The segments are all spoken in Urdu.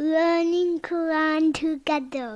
learning Quran together.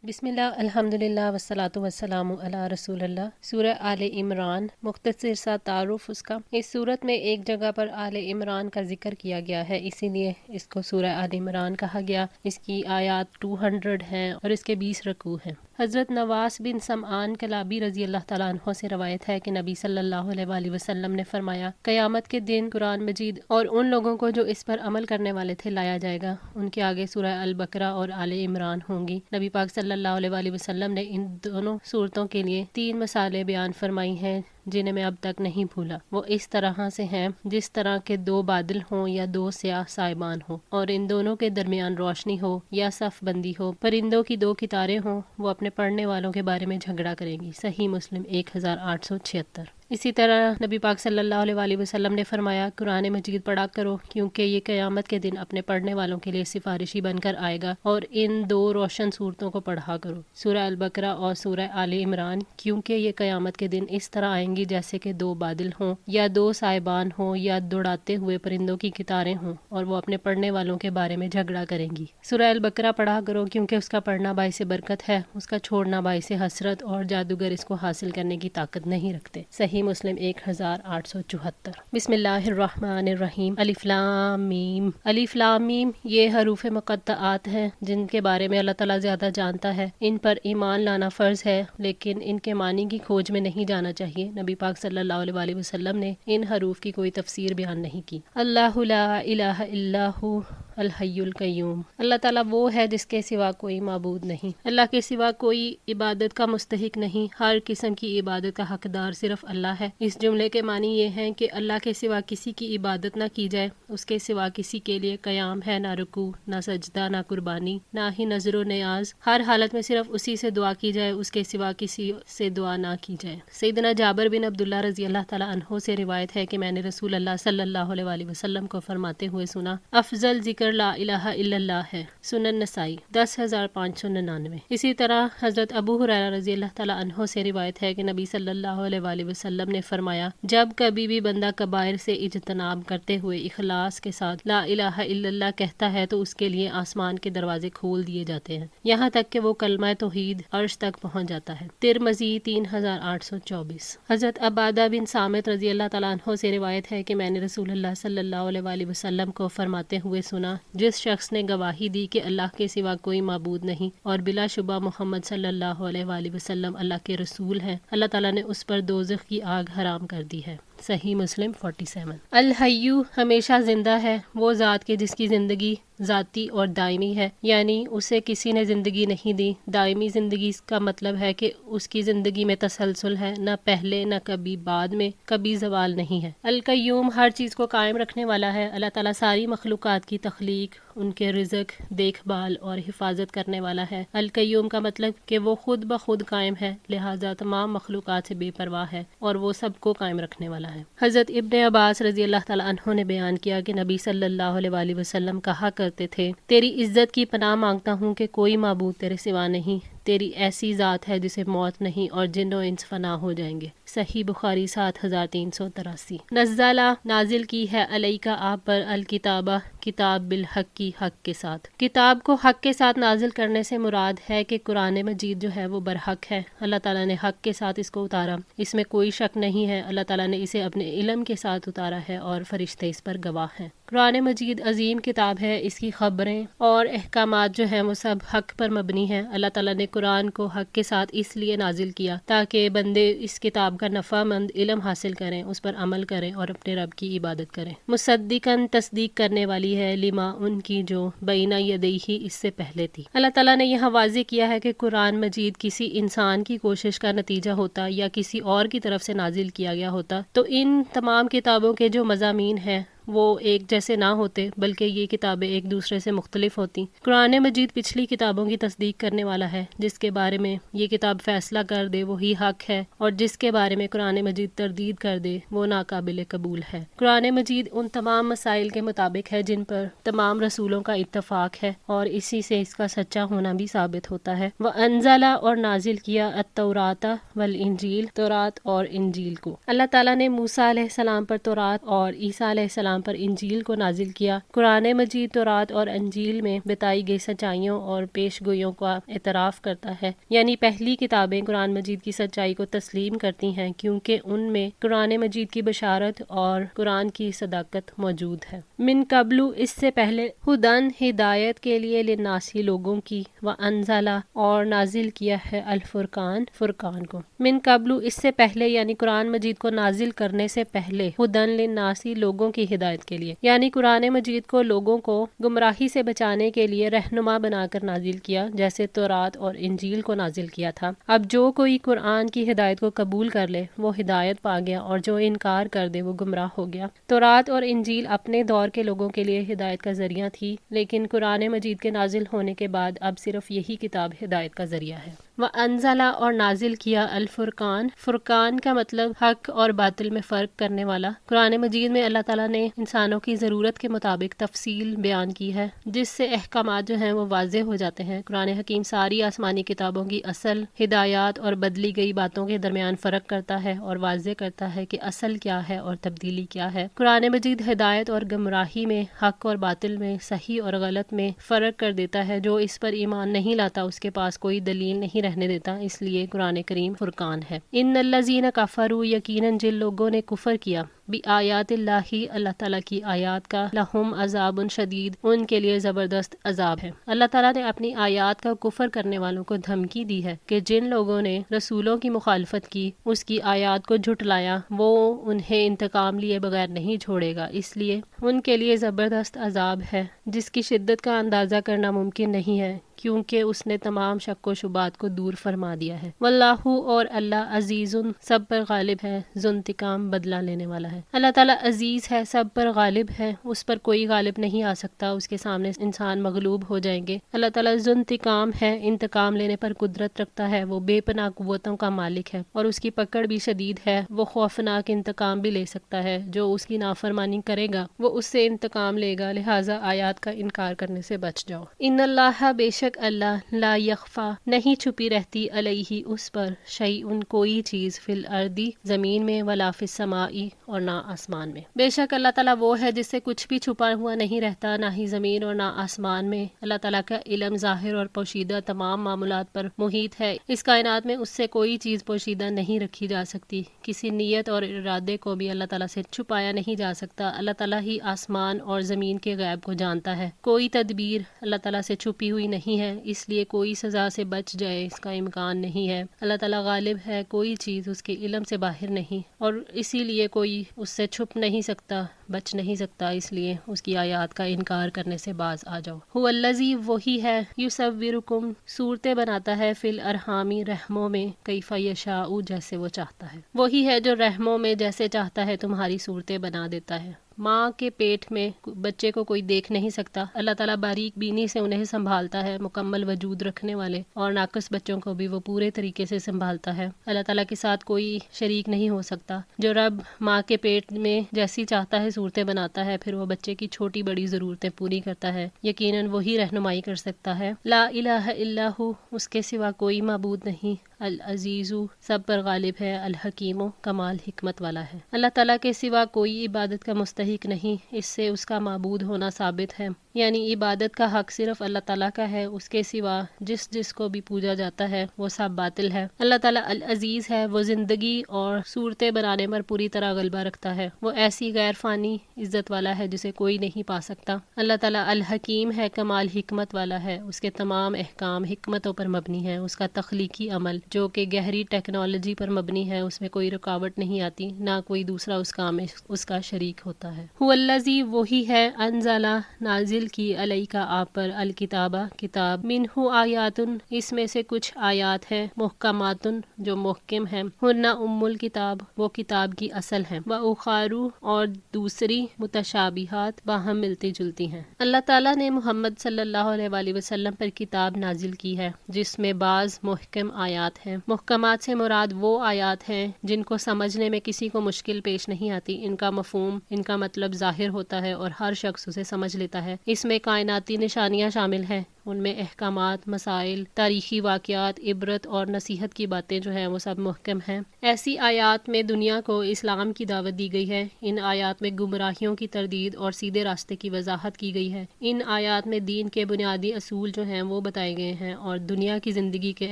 بسم اللہ الحمدللہ والصلاۃ والسلام علی رسول اللہ۔ سورہ آل عمران، مختصر سا تعارف اس کا۔ اس سورت میں ایک جگہ پر آل عمران کا ذکر کیا گیا ہے، اسی لیے اس کو سورہ آل عمران کہا گیا۔ اس کی آیات 200 ہیں اور اس کے 20 رکوع ہیں۔ حضرت نواس بن سمعان کلابی رضی اللہ تعالیٰ عنہ سے روایت ہے کہ نبی صلی اللہ علیہ وآلہ وسلم نے فرمایا، قیامت کے دن قرآن مجید اور ان لوگوں کو جو اس پر عمل کرنے والے تھے لایا جائے گا، ان کے آگے سورہ البقرہ اور آل عمران ہوں گی۔ نبی پاک صلی اللہ علیہ وآلہ وسلم نے ان دونوں صورتوں کے لیے 3 مثالیں بیان فرمائی ہیں جنہیں میں اب تک نہیں بھولا۔ وہ اس طرح سے ہیں جس طرح کے 2 بادل ہوں یا 2 سیاہ سائبان ہوں، اور ان دونوں کے درمیان روشنی ہو یا صف بندی ہو۔ پرندوں کی 2 قطاریں ہوں، وہ اپنے پڑھنے والوں کے بارے میں جھگڑا کریں گی۔ صحیح مسلم 1876۔ اسی طرح نبی پاک صلی اللہ علیہ وآلہ وسلم نے فرمایا، قرآن مجید پڑھا کرو کیونکہ یہ قیامت کے دن اپنے پڑھنے والوں کے لیے سفارشی بن کر آئے گا، اور ان 2 روشن صورتوں کو پڑھا کرو، سورہ البقرہ اور سورہ آل عمران، کیونکہ یہ قیامت کے دن اس طرح آئیں گی جیسے کہ 2 بادل ہوں یا 2 سائبان ہوں یا دوڑاتے ہوئے پرندوں کی قطاریں ہوں، اور وہ اپنے پڑھنے والوں کے بارے میں جھگڑا کریں گی۔ سورہ البقرہ پڑھا کرو کیونکہ اس کا پڑھنا باعث برکت ہے، اس کا چھوڑنا باعث حسرت، اور جادوگر اس کو حاصل کرنے کی طاقت نہیں رکھتے۔ صحیح مسلم 1874۔ بسم اللہ الرحمن الرحیم۔ الف لام میم۔ الف لام میم یہ حروف مقطعات ہیں جن کے بارے میں اللہ تعالیٰ زیادہ جانتا ہے۔ ان پر ایمان لانا فرض ہے، لیکن ان کے معنی کی کھوج میں نہیں جانا چاہیے۔ نبی پاک صلی اللہ علیہ وآلہ وسلم نے ان حروف کی کوئی تفسیر بیان نہیں کی۔ اللہ لا الہ الا ہو الحی القیوم۔ اللہ تعالیٰ وہ ہے جس کے سوا کوئی معبود نہیں، اللہ کے سوا کوئی عبادت کا مستحق نہیں، ہر قسم کی عبادت کا حقدار صرف اللہ ہے۔ اس جملے کے معنی یہ ہیں کہ اللہ کے سوا کسی کی عبادت نہ کی جائے، اس کے سوا کسی کے لیے قیام ہے نہ رکوع، نہ سجدہ، نہ قربانی، نہ ہی نظر و نیاز، ہر حالت میں صرف اسی سے دعا کی جائے، اس کے سوا کسی سے دعا نہ کی جائے۔ سیدنا جابر بن عبداللہ رضی اللہ تعالیٰ عنہ سے روایت ہے کہ میں نے رسول اللہ صلی اللہ علیہ وآلہ وسلم کو فرماتے ہوئے سنا، افضل ذکر لا الہ الا اللہ ہے۔ سنن نسائی 10599۔ اسی طرح حضرت ابو ہریرہ رضی اللہ تعالیٰ عنہ سے روایت ہے کہ نبی صلی اللہ علیہ وآلہ وسلم نے فرمایا، جب کبھی بھی بندہ کبائر سے اجتناب کرتے ہوئے اخلاص کے ساتھ لا الہ الا اللہ کہتا ہے تو اس کے لیے آسمان کے دروازے کھول دیے جاتے ہیں، یہاں تک کہ وہ کلمہ توحید عرش تک پہنچ جاتا ہے۔ ترمذی 3824۔ حضرت عبادہ بن صامت رضی اللہ تعالیٰ عنہ سے روایت ہے کہ میں نے رسول اللہ صلی اللہ علیہ وآلہ وسلم کو فرماتے ہوئے سنا، جس شخص نے گواہی دی کہ اللہ کے سوا کوئی معبود نہیں اور بلا شبہ محمد صلی اللہ علیہ وآلہ وسلم اللہ کے رسول ہیں، اللہ تعالیٰ نے اس پر دوزخ کی آگ حرام کر دی ہے۔ صحیح مسلم 47۔ الحیو ہمیشہ زندہ ہے، وہ ذات کے جس کی زندگی ذاتی اور دائمی ہے، یعنی اسے کسی نے زندگی نہیں دی۔ دائمی زندگی کا مطلب ہے کہ اس کی زندگی میں تسلسل ہے، نہ پہلے نہ کبھی بعد میں، کبھی زوال نہیں ہے۔ القیوم ہر چیز کو قائم رکھنے والا ہے۔ اللہ تعالیٰ ساری مخلوقات کی تخلیق، ان کے رزق، دیکھ بھال اور حفاظت کرنے والا ہے۔ القیوم کا مطلب کہ وہ خود بخود قائم ہے، لہٰذا تمام مخلوقات سے بے پرواہ ہے اور وہ سب کو قائم رکھنے والا ہے۔ حضرت ابن عباس رضی اللہ تعالیٰ عنہ نے بیان کیا کہ نبی صلی اللہ علیہ وآلہ وسلم کہا کرتے تھے، تیری عزت کی پناہ مانگتا ہوں کہ کوئی معبود تیرے سوا نہیں، تیری ایسی ذات ہے جسے موت نہیں اور جن و انس فنا ہو جائیں گے۔ صحیح بخاری 7383۔ نزلہ نازل کی ہے علیکہ آپ پر الکتابہ کتاب بالحق کی حق کے ساتھ۔ کتاب کو حق کے ساتھ نازل کرنے سے مراد ہے کہ قرآن مجید جو ہے وہ برحق ہے، اللہ تعالیٰ نے حق کے ساتھ اس کو اتارا، اس میں کوئی شک نہیں ہے، اللہ تعالیٰ نے اسے اپنے علم کے ساتھ اتارا ہے اور فرشتے اس پر گواہ ہیں۔ قرآن مجید عظیم کتاب ہے، اس کی خبریں اور احکامات جو ہیں وہ سب حق پر مبنی ہیں۔ اللہ تعالیٰ نے قرآن کو حق کے ساتھ اس لیے نازل کیا تاکہ بندے اس کتاب کا نفع مند علم حاصل کریں، اس پر عمل کریں اور اپنے رب کی عبادت کریں۔ مصدقاً تصدیق کرنے والی ہے، لما ان کی جو بین یدیہ اس سے پہلے تھی۔ اللہ تعالیٰ نے یہاں واضح کیا ہے کہ قرآن مجید کسی انسان کی کوشش کا نتیجہ ہوتا یا کسی اور کی طرف سے نازل کیا گیا ہوتا تو ان تمام کتابوں کے جو مضامین ہیں وہ ایک جیسے نہ ہوتے، بلکہ یہ کتابیں ایک دوسرے سے مختلف ہوتی۔ قرآن مجید پچھلی کتابوں کی تصدیق کرنے والا ہے، جس کے بارے میں یہ کتاب فیصلہ کر دے وہی حق ہے، اور جس کے بارے میں قرآن مجید تردید کر دے وہ ناقابل قبول ہے۔ قرآن مجید ان تمام مسائل کے مطابق ہے جن پر تمام رسولوں کا اتفاق ہے، اور اسی سے اس کا سچا ہونا بھی ثابت ہوتا ہے۔ وَأَنزَلَ اور نازل کیا التوراۃ والانجیل، تورات اور انجیل کو۔ اللہ تعالیٰ نے موسیٰ علیہ السلام پر تورات اور عیسیٰ علیہ السلام السلام پر انجیل کو نازل کیا۔ قرآن مجید تورات اور انجیل میں بتائی گئی سچائیوں اور پیش گوئیوں کا اعتراف کرتا ہے، یعنی پہلی کتابیں قرآن مجید کی سچائی کو تسلیم کرتی ہیں کیونکہ ان میں قرآن مجید کی بشارت اور قرآن کی صداقت موجود ہے۔ من قبل، اس سے پہلے، ہدن، ہدایت کے لیے، للناسی، لوگوں کی، وانزل، اور نازل کیا ہے، الفرقان، فرقان کو۔ من قبل، اس سے پہلے یعنی قرآن مجید کو نازل کرنے سے پہلے، ہدن للناسی، لوگوں کی ہدایت کے لیے، یعنی قرآن مجید کو لوگوں کو گمراہی سے بچانے کے لیے رہنما بنا کر نازل کیا، جیسے تورات اور انجیل کو نازل کیا تھا۔ اب جو کوئی قرآن کی ہدایت کو قبول کر لے وہ ہدایت پا گیا، اور جو انکار کر دے وہ گمراہ ہو گیا۔ تورات اور انجیل اپنے دور کے لوگوں کے لیے ہدایت کا ذریعہ تھی، لیکن قرآن مجید کے نازل ہونے کے بعد اب صرف یہی کتاب ہدایت کا ذریعہ ہے۔ وَأَنزَلَ، اور نازل کیا، الفرقان، فرقان کا مطلب حق اور باطل میں فرق کرنے والا۔ قرآن مجید میں اللہ تعالیٰ نے انسانوں کی ضرورت کے مطابق تفصیل بیان کی ہے، جس سے احکامات جو ہیں وہ واضح ہو جاتے ہیں۔ قرآن حکیم ساری آسمانی کتابوں کی اصل ہدایات اور بدلی گئی باتوں کے درمیان فرق کرتا ہے اور واضح کرتا ہے کہ اصل کیا ہے اور تبدیلی کیا ہے۔ قرآن مجید ہدایت اور گمراہی میں، حق اور باطل میں، صحیح اور غلط میں فرق کر دیتا ہے۔ جو اس پر ایمان نہیں لاتا اس کے پاس کوئی دلیل نہیں رہنے دیتا، اس لیے قرآن کریم فرقان ہے۔ ان الذین کفروا، یقیناً جن لوگوں نے کفر کیا، بآیات اللہ، اللہ تعالیٰ کی آیات کا، لہم عذاب شدید، ان کے لیے زبردست عذاب ہے۔ اللہ تعالیٰ نے اپنی آیات کا کفر کرنے والوں کو دھمکی دی ہے کہ جن لوگوں نے رسولوں کی مخالفت کی، اس کی آیات کو جھٹلایا، وہ انہیں انتقام لیے بغیر نہیں چھوڑے گا، اس لیے ان کے لیے زبردست عذاب ہے جس کی شدت کا اندازہ کرنا ممکن نہیں ہے، کیونکہ اس نے تمام شک و شبہات کو دور فرما دیا ہے۔ واللہ، اور اللہ، عزیز، سب پر غالب ہے، ذو انتقام، بدلہ لینے والا ہے۔ اللہ تعالیٰ عزیز ہے، سب پر غالب ہے، اس پر کوئی غالب نہیں آ سکتا، اس کے سامنے انسان مغلوب ہو جائیں گے۔ اللہ تعالیٰ ذو انتقام ہے، انتقام لینے پر قدرت رکھتا ہے، وہ بے پناہ قوتوں کا مالک ہے اور اس کی پکڑ بھی شدید ہے، وہ خوفناک انتقام بھی لے سکتا ہے، جو اس کی نافرمانی کرے گا وہ اس سے انتقام لے گا، لہٰذا آیات کا انکار کرنے سے بچ جاؤ۔ ان اللہ، بے شک اللہ، لا یخفا، نہیں چھپی رہتی، علیہ، اس پر، شیء، کوئی چیز، فی الارض، زمین میں، ولا فی السماء، اور نہ آسمان میں۔ بے شک اللہ تعالیٰ وہ ہے جس سے کچھ بھی چھپا ہوا نہیں رہتا، نہ ہی زمین اور نہ آسمان میں۔ اللہ تعالیٰ کا علم ظاہر اور پوشیدہ تمام معاملات پر محیط ہے، اس کائنات میں اس سے کوئی چیز پوشیدہ نہیں رکھی جا سکتی، کسی نیت اور ارادے کو بھی اللہ تعالیٰ سے چھپایا نہیں جا سکتا۔ اللہ تعالیٰ ہی آسمان اور زمین کے غیب کو جانتا ہے، کوئی تدبیر اللہ تعالیٰ سے چھپی ہوئی نہیں ہے، اس لیے کوئی سزا سے بچ جائے اس کا امکان نہیں ہے۔ اللہ تعالیٰ غالب ہے، کوئی چیز اس کے علم سے باہر نہیں، اور اسی لیے کوئی اس سے چھپ نہیں سکتا، بچ نہیں سکتا، اس لیے اس کی آیات کا انکار کرنے سے باز آ جاؤ۔ هو الذی، وہی ہے، یصورکم، صورتیں بناتا ہے، فی الارحام، رحموں میں، کیف یشاء، جیسے وہ چاہتا ہے۔ وہی ہے جو رحموں میں جیسے چاہتا ہے تمہاری صورتیں بنا دیتا ہے۔ ماں کے پیٹ میں بچے کو کوئی دیکھ نہیں سکتا، اللہ تعالیٰ باریک بینی سے انہیں سنبھالتا ہے، مکمل وجود رکھنے والے اور ناقص بچوں کو بھی وہ پورے طریقے سے سنبھالتا ہے۔ اللہ تعالیٰ کے ساتھ کوئی شریک نہیں ہو سکتا۔ جو رب ماں کے پیٹ میں جیسی چاہتا ہے صورتیں بناتا ہے، پھر وہ بچے کی چھوٹی بڑی ضرورتیں پوری کرتا ہے، یقیناً وہی رہنمائی کر سکتا ہے۔ لا الہ الا ہو، اس کے سوا کوئی معبود نہیں، العزیز، سب پر غالب ہے، الحکیم، کمال حکمت والا ہے۔ اللہ تعالیٰ کے سوا کوئی عبادت کا مستحق نہیں، اس سے اس کا معبود ہونا ثابت ہے، یعنی عبادت کا حق صرف اللہ تعالیٰ کا ہے، اس کے سوا جس کو بھی پوجا جاتا ہے وہ سب باطل ہے۔ اللہ تعالیٰ العزیز ہے، وہ زندگی اور صورتیں بنانے پر پوری طرح غلبہ رکھتا ہے، وہ ایسی غیر فانی عزت والا ہے جسے کوئی نہیں پا سکتا۔ اللہ تعالیٰ الحکیم ہے، کمال حکمت والا ہے، اس کے تمام احکام حکمتوں پر مبنی ہیں، اس کا تخلیقی عمل جو کہ گہری ٹیکنالوجی پر مبنی ہے، اس میں کوئی رکاوٹ نہیں آتی، نہ کوئی دوسرا اس کام میں اس کا شریک ہوتا ہے۔ هو الذی، وہی ہے، انزل، نازل کی، علیک، آپ پر، الکتابہ، کتاب، منہ آیات، اس میں سے کچھ آیات ہیں، محکمات، جو محکم ہیں، ہن الکتاب، وہ کتاب کی اصل ہیں، واخر، اور دوسری، متشابہات، باہم ملتی جلتی ہیں۔ اللہ تعالیٰ نے محمد صلی اللہ علیہ وآلہ وسلم پر کتاب نازل کی ہے جس میں بعض محکم آیات ہیں۔ محکمات سے مراد وہ آیات ہیں جن کو سمجھنے میں کسی کو مشکل پیش نہیں آتی، ان کا مفہوم، ان کا مطلب ظاہر ہوتا ہے اور ہر شخص اسے سمجھ لیتا ہے۔ اس میں کائناتی نشانیاں شامل ہیں ان میں احکامات، مسائل، تاریخی واقعات، عبرت اور نصیحت کی باتیں جو ہیں وہ سب محکم ہیں۔ ایسی آیات میں دنیا کو اسلام کی دعوت دی گئی ہے۔ ان آیات میں گمراہیوں کی تردید اور سیدھے راستے کی وضاحت کی گئی ہے۔ ان آیات میں دین کے بنیادی اصول جو ہیں وہ بتائے گئے ہیں اور دنیا کی زندگی کے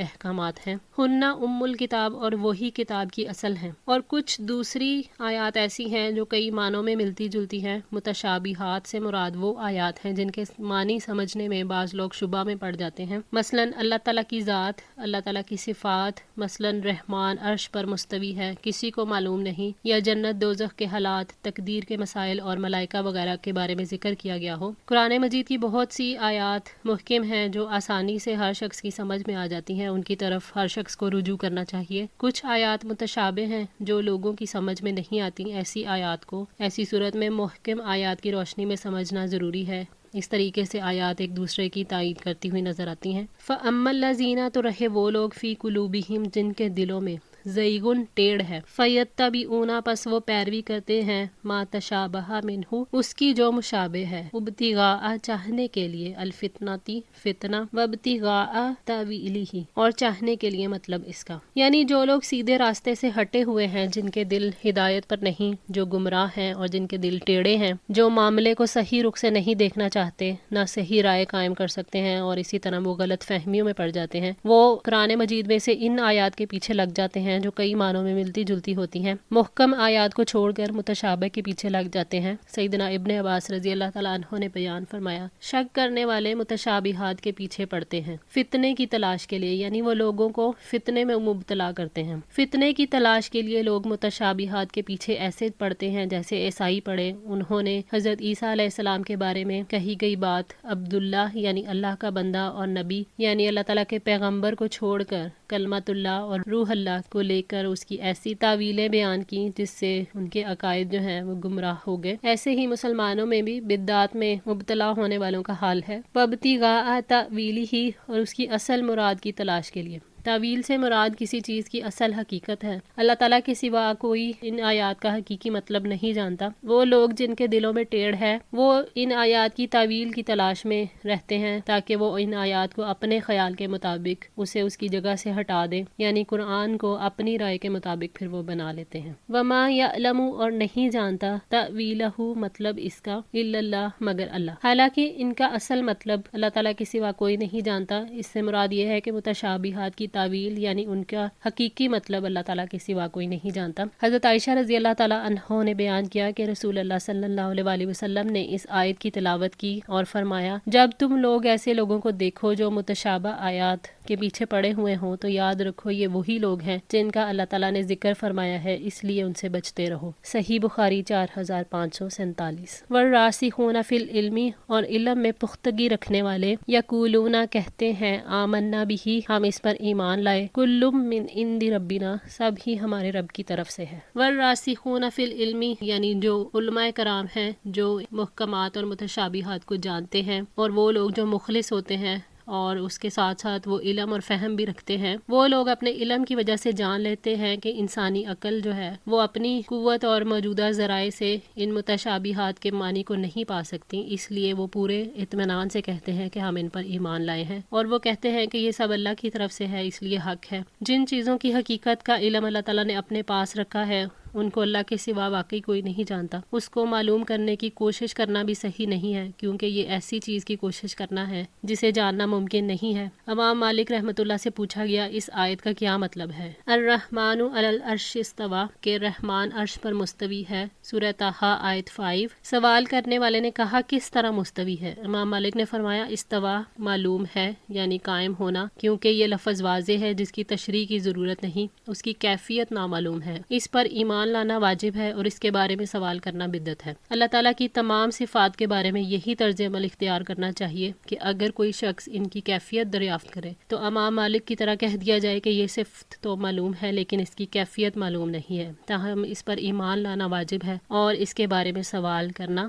احکامات ہیں۔ ہنہ ام الکتاب، اور وہی کتاب کی اصل ہیں۔ اور کچھ دوسری آیات ایسی ہیں جو کئی معنوں میں ملتی جلتی ہیں۔ متشابہات سے مراد وہ آیات ہیں جن کے معنی سمجھنے میں بعض لوگ شبہ میں پڑ جاتے ہیں۔ مثلا اللہ تعالیٰ کی ذات، اللہ تعالیٰ کی صفات، مثلا رحمان عرش پر مستوی ہے، کسی کو معلوم نہیں، یا جنت دوزخ کے حالات، تقدیر کے مسائل اور ملائکہ وغیرہ کے بارے میں ذکر کیا گیا ہو۔ قرآن مجید کی بہت سی آیات محکم ہیں جو آسانی سے ہر شخص کی سمجھ میں آ جاتی ہیں، ان کی طرف ہر شخص کو رجوع کرنا چاہیے۔ کچھ آیات متشابہ ہیں جو لوگوں کی سمجھ میں نہیں آتی، ایسی آیات کو ایسی صورت میں محکم آیات کی روشنی میں سمجھنا ضروری ہے۔ اس طریقے سے آیات ایک دوسرے کی تائید کرتی ہوئی نظر آتی ہیں۔ فَأَمَّا الَّذِينَ، تو رہے وہ لوگ، فی قلوبہم، جن کے دلوں میں، زیغن، ٹیڑھ ہے، فیتبعون، پس وہ پیروی کرتے ہیں، ما تشابہ منہ، اس کی جو مشابہ ہے، ابتغاء، چاہنے کے لیے، الفتنتی، فتنہ، وابتغاء تاویلہ، اور چاہنے کے لیے مطلب اس کا، یعنی جو لوگ سیدھے راستے سے ہٹے ہوئے ہیں، جن کے دل ہدایت پر نہیں، جو گمراہ ہیں اور جن کے دل ٹیڑھے ہیں، جو معاملے کو صحیح رخ سے نہیں دیکھنا چاہتے، نہ صحیح رائے قائم کر سکتے ہیں، اور اسی طرح وہ غلط فہمیوں میں پڑ جاتے ہیں، وہ قرآن مجید میں سے ان آیات کے پیچھے لگ جاتے ہیں جو کئی معنوں میں ملتی جلتی ہوتی ہیں، محکم آیات کو چھوڑ کر متشابہ کے پیچھے لگ جاتے ہیں۔ سیدنا ابن عباس رضی اللہ تعالیٰ عنہ نے بیان فرمایا، شک کرنے والے متشابہات کے پیچھے پڑتے ہیں فتنے کی تلاش کے لیے، یعنی وہ لوگوں کو فتنے میں مبتلا کرتے ہیں۔ فتنے کی تلاش کے لیے لوگ متشابہات کے پیچھے ایسے پڑتے ہیں جیسے عیسائی پڑے۔ انہوں نے حضرت عیسیٰ علیہ السلام کے بارے میں کہی گئی بات، عبداللہ یعنی اللہ کا بندہ، اور نبی یعنی اللہ تعالیٰ کے پیغمبر کو چھوڑ کر کلمۃ اللہ اور روح اللہ کو لے کر اس کی ایسی تعویلیں بیان کی جس سے ان کے عقائد جو ہیں وہ گمراہ ہو گئے۔ ایسے ہی مسلمانوں میں بھی بدعات میں مبتلا ہونے والوں کا حال ہے۔ وابتغاء تاویلہ، اور اس کی اصل مراد کی تلاش کے لیے۔ تعویل سے مراد کسی چیز کی اصل حقیقت ہے۔ اللہ تعالیٰ کے سوا کوئی ان آیات کا حقیقی مطلب نہیں جانتا۔ وہ لوگ جن کے دلوں میں ٹیڑھ ہے وہ ان آیات کی تعویل کی تلاش میں رہتے ہیں تاکہ وہ ان آیات کو اپنے خیال کے مطابق اسے اس کی جگہ سے ہٹا دیں، یعنی قرآن کو اپنی رائے کے مطابق پھر وہ بنا لیتے ہیں۔ وما یعلم، اور نہیں جانتا، تأویلہ، مطلب اس کا، الا اللہ، مگر اللہ۔ حالانکہ ان کا اصل مطلب اللہ تعالیٰ کے سوا کوئی نہیں جانتا۔ اس سے مراد یہ ہے کہ متشابہات کی تعویل یعنی ان کا حقیقی مطلب اللہ تعالیٰ کے سوا کوئی نہیں جانتا۔ حضرت عائشہ رضی اللہ تعالیٰ عنہ نے بیان کیا کہ رسول اللہ صلی اللہ علیہ وآلہ وسلم نے اس آیت کی تلاوت کی اور فرمایا، جب تم لوگ ایسے لوگوں کو دیکھو جو متشابہ آیات کے پیچھے پڑے ہوئے ہوں تو یاد رکھو یہ وہی لوگ ہیں جن کا اللہ تعالیٰ نے ذکر فرمایا ہے، اس لیے ان سے بچتے رہو۔ صحیح بخاری 4547۔ والراسخون فی العلم، اور علم میں پختگی رکھنے والے، یقولون، کہتے ہیں، آمنا بہ، ہم اس پر ایمان لائے، کل من عند ربنا، سب ہی ہمارے رب کی طرف سے ہے۔ والراسخون فی العلم، یعنی جو علماء کرام ہیں جو محکمات اور متشابہات کو جانتے ہیں، اور وہ لوگ جو مخلص ہوتے ہیں اور اس کے ساتھ ساتھ وہ علم اور فہم بھی رکھتے ہیں، وہ لوگ اپنے علم کی وجہ سے جان لیتے ہیں کہ انسانی عقل جو ہے وہ اپنی قوت اور موجودہ ذرائع سے ان متشابہات کے معنی کو نہیں پا سکتی، اس لیے وہ پورے اطمینان سے کہتے ہیں کہ ہم ان پر ایمان لائے ہیں، اور وہ کہتے ہیں کہ یہ سب اللہ کی طرف سے ہے، اس لیے حق ہے۔ جن چیزوں کی حقیقت کا علم اللہ تعالیٰ نے اپنے پاس رکھا ہے ان کو اللہ کے سوا واقعی کوئی نہیں جانتا۔ اس کو معلوم کرنے کی کوشش کرنا بھی صحیح نہیں ہے، کیونکہ یہ ایسی چیز کی کوشش کرنا ہے جسے جاننا ممکن نہیں ہے۔ امام مالک رحمۃ اللہ سے پوچھا گیا، اس آیت کا کیا مطلب ہے؟ الرحمن علی العرش استویٰ، کہ رحمان عرش پر مستوی ہے، سورہ طٰہٰ آیت 5۔ سوال کرنے والے نے کہا کس طرح مستوی ہے؟ امام مالک نے فرمایا استویٰ معلوم ہے، یعنی قائم ہونا، کیونکہ یہ لفظ واضح ہے جس کی تشریح کی ضرورت نہیں، اس کی کیفیت نامعلوم ہے، اس پر ایمان لانا واجب ہے اور اس کے بارے میں سوال کرنا بدعت ہے۔ اللہ تعالیٰ کی تمام صفات کے بارے میں یہی طرز عمل اختیار کرنا چاہیے کہ اگر کوئی شخص ان کی کیفیت دریافت کرے تو امام مالک کی طرح کہہ دیا جائے کہ یہ صفت تو معلوم ہے لیکن اس کی کیفیت معلوم نہیں ہے، تاہم اس پر ایمان لانا واجب ہے اور اس کے بارے میں سوال کرنا